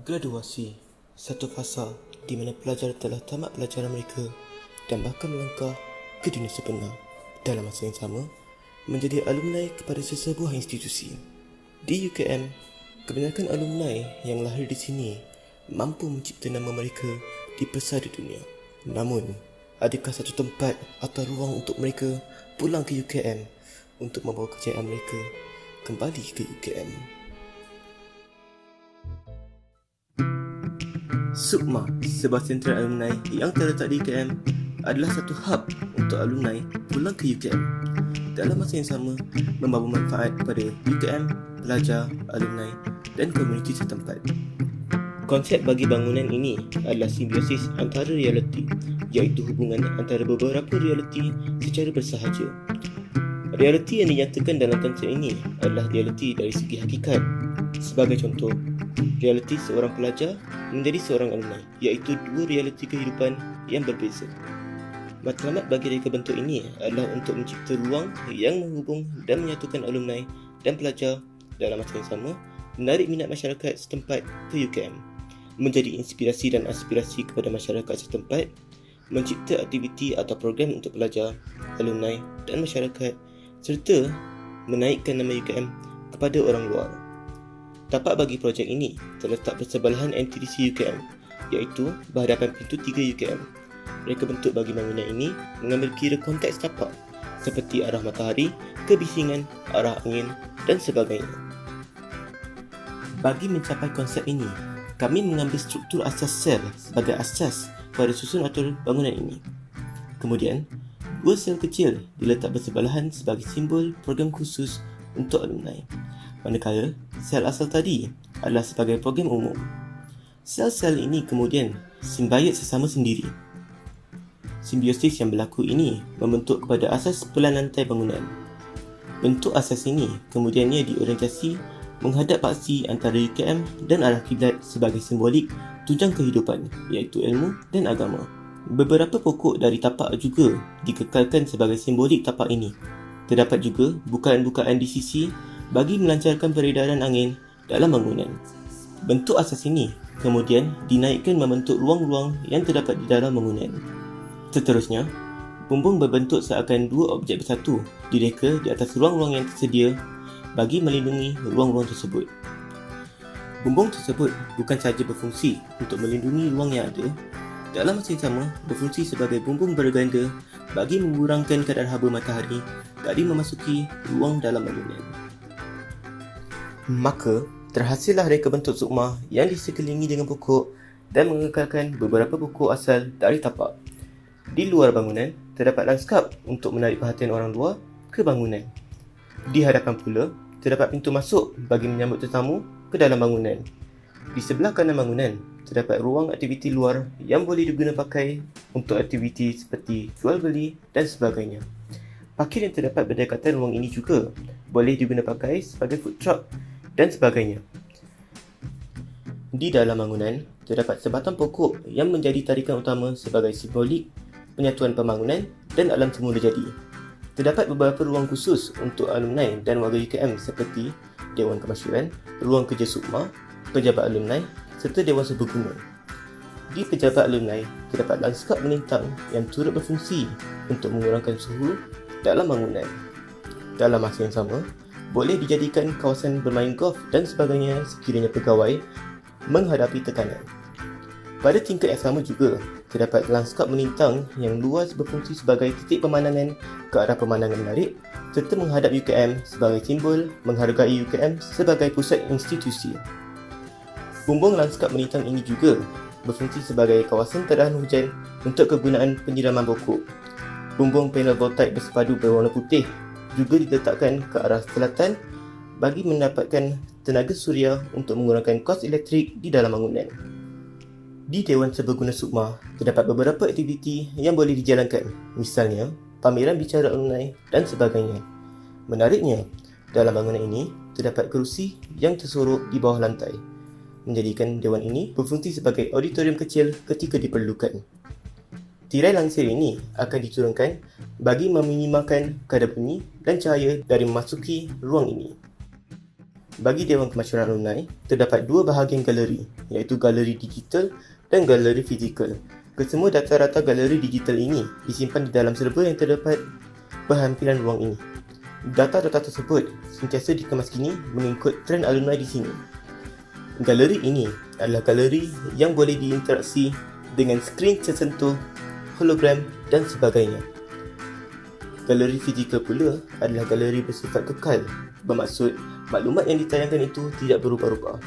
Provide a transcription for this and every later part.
Graduasi, satu fasa di mana pelajar telah tamat pelajaran mereka dan bahkan melangkah ke dunia sebenar dalam masa yang sama menjadi alumni kepada sesebuah institusi. Di UKM, kebanyakan alumni yang lahir di sini mampu mencipta nama mereka di pesada dunia. Namun, adakah satu tempat atau ruang untuk mereka pulang ke UKM untuk membawa kejayaan mereka kembali ke UKM? Sukma, sebuah sentral alumni yang terletak di UKM, adalah satu hub untuk alumni pulang ke UKM. Dalam masa yang sama, membawa manfaat kepada UKM, pelajar, alumni dan komuniti setempat. Konsep bagi bangunan ini adalah simbiosis antara realiti, iaitu hubungan antara beberapa realiti secara bersahaja. Realiti yang dinyatakan dalam konsep ini adalah realiti dari segi hakikat. Sebagai contoh, realiti seorang pelajar menjadi seorang alumni, iaitu dua realiti kehidupan yang berbeza. Matlamat bagi reka bentuk ini adalah untuk mencipta ruang yang menghubung dan menyatukan alumni dan pelajar dalam masa yang sama, menarik minat masyarakat setempat ke UKM, menjadi inspirasi dan aspirasi kepada masyarakat setempat, mencipta aktiviti atau program untuk pelajar, alumni dan masyarakat, serta menaikkan nama UKM kepada orang luar. Tapak bagi projek ini terletak bersebelahan MTDC UKM, iaitu berhadapan pintu 3 UKM. Reka bentuk bagi bangunan ini mengambil kira konteks tapak seperti arah matahari, kebisingan, arah angin dan sebagainya. Bagi mencapai konsep ini, kami mengambil struktur asas sel sebagai asas pada susun atur bangunan ini. Kemudian, dua sel kecil diletak bersebelahan sebagai simbol program khusus untuk alumni, manakala sel asal tadi adalah sebagai program umum. Sel-sel ini kemudian simbiot sesama sendiri. Simbiosis yang berlaku ini membentuk kepada asas pelan lantai bangunan. Bentuk asas ini kemudiannya diorientasi menghadap paksi antara UKM dan arah kiblat sebagai simbolik tunjang kehidupan, iaitu ilmu dan agama. Beberapa pokok dari tapak juga dikekalkan sebagai simbolik tapak ini. Terdapat juga bukaan-bukaan di sisi bagi melancarkan peredaran angin dalam bangunan. Bentuk asas ini kemudian dinaikkan membentuk ruang-ruang yang terdapat di dalam bangunan. Seterusnya, bumbung berbentuk seakan dua objek bersatu direka di atas ruang-ruang yang tersedia bagi melindungi ruang-ruang tersebut. Bumbung tersebut bukan sahaja berfungsi untuk melindungi ruang yang ada, dalam masa yang sama berfungsi sebagai bumbung berganda bagi mengurangkan kadar haba matahari dari memasuki ruang dalam bangunan. Maka, terhasillah reka bentuk sukma yang disekelilingi dengan pokok dan mengekalkan beberapa pokok asal dari tapak. Di luar bangunan, terdapat lanskap untuk menarik perhatian orang luar ke bangunan. Di hadapan pula, terdapat pintu masuk bagi menyambut tetamu ke dalam bangunan. Di sebelah kanan bangunan, terdapat ruang aktiviti luar yang boleh diguna pakai untuk aktiviti seperti jual beli dan sebagainya. Parkir yang terdapat berdekatan ruang ini juga boleh diguna pakai sebagai food truck dan sebagainya. Di dalam bangunan, terdapat sebatang pokok yang menjadi tarikan utama sebagai simbolik penyatuan pembangunan dan alam semula jadi. Terdapat beberapa ruang khusus untuk alumni dan warga UKM seperti Dewan Kemasyuran, Ruang Kerja Sukma, Pejabat Alumni serta Dewan Serbaguna. Di Pejabat Alumni, terdapat lanskap melintang yang turut berfungsi untuk mengurangkan suhu dalam bangunan. Dalam masa yang sama, boleh dijadikan kawasan bermain golf dan sebagainya sekiranya pegawai menghadapi tekanan. Pada tingkat yang sama juga, terdapat lanskap melintang yang luas berfungsi sebagai titik pemandangan ke arah pemandangan menarik serta menghadap UKM sebagai simbol menghargai UKM sebagai pusat institusi. Bumbung lanskap melintang ini juga berfungsi sebagai kawasan tahan hujan untuk kegunaan penyiraman pokok. Bumbung panel voltaik bersepadu berwarna putih juga diletakkan ke arah selatan bagi mendapatkan tenaga suria untuk mengurangkan kos elektrik di dalam bangunan. Di Dewan Serbaguna Sukma, terdapat beberapa aktiviti yang boleh dijalankan, misalnya pameran bicara alumni dan sebagainya. Menariknya, dalam bangunan ini terdapat kerusi yang tersorok di bawah lantai, menjadikan dewan ini berfungsi sebagai auditorium kecil ketika diperlukan. Tirai langsir ini akan diturunkan bagi meminimalkan kadar bunyi dan cahaya dari memasuki ruang ini. Bagi Dewan Kemasyuran Alumni, terdapat dua bahagian galeri, iaitu galeri digital dan galeri fizikal. Kesemua data-data galeri digital ini disimpan di dalam server yang terdapat berhampiran ruang ini. Data-data tersebut sentiasa dikemas kini mengikut trend alumni di sini. Galeri ini adalah galeri yang boleh diinteraksi dengan skrin tersentuh, hologram dan sebagainya. Galeri fizikal pula adalah galeri bersifat kekal, bermaksud maklumat yang ditayangkan itu tidak berubah-ubah.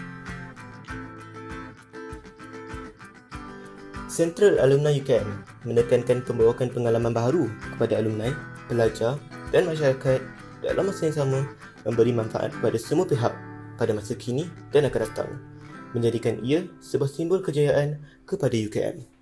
Central Alumni UKM menekankan pembawakan pengalaman baharu kepada alumni, pelajar dan masyarakat dalam masa yang sama memberi manfaat kepada semua pihak pada masa kini dan akan datang, menjadikan ia sebuah simbol kejayaan kepada UKM.